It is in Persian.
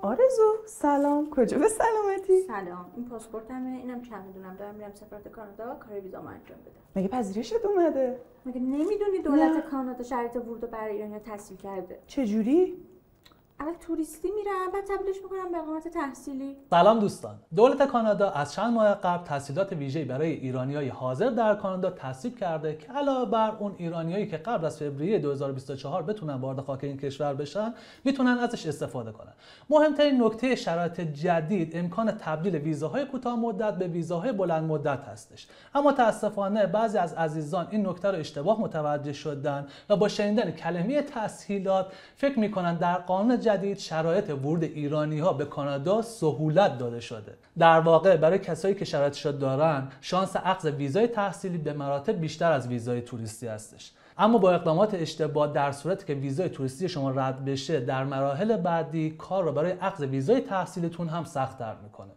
آرزو سلام، کجا به سلامتی؟ سلام، این پاسپورتمه، اینم چمدونم، دارم میرم سفارت کانادا کار ویزامو انجام بدم. مگه پذیرشت اومده؟ مگه نمیدونی دولت کانادا شرایط ورود برای ایرانی‌ها تسهیل کرده؟ چجوری؟ اول توریستی میرم بعد تبدیلش میکنم به اقامت تحصیلی. سلام دوستان. دولت کانادا از چند ماه قبل تسهیلات ویژه‌ای برای ایرانیای حاضر در کانادا تصویب کرده که علاوه بر اون ایرانیایی که قبل از فوریه 2024 بتونن وارد خاک این کشور بشن، میتونن ازش استفاده کنن. مهمترین نکته شرایط جدید امکان تبدیل ویزاهای کوتاه مدت به ویزاهای بلند مدت هستش. اما متاسفانه بعضی از عزیزان این نکته رو اشتباه متوجه شدن و با شنیدن کلمه تسهیلات فکر میکنن در قانون جدید شرایط ورود ایرانی‌ها به کانادا سهولت داده شده. در واقع برای کسایی که شرایطش دارن، شانس اخذ ویزای تحصیلی به مراتب بیشتر از ویزای توریستی هستش. اما با اقدامات اشتباه در صورتی که ویزای توریستی شما رد بشه، در مراحل بعدی کار رو برای اخذ ویزای تحصیلیتون هم سخت‌تر میکنه.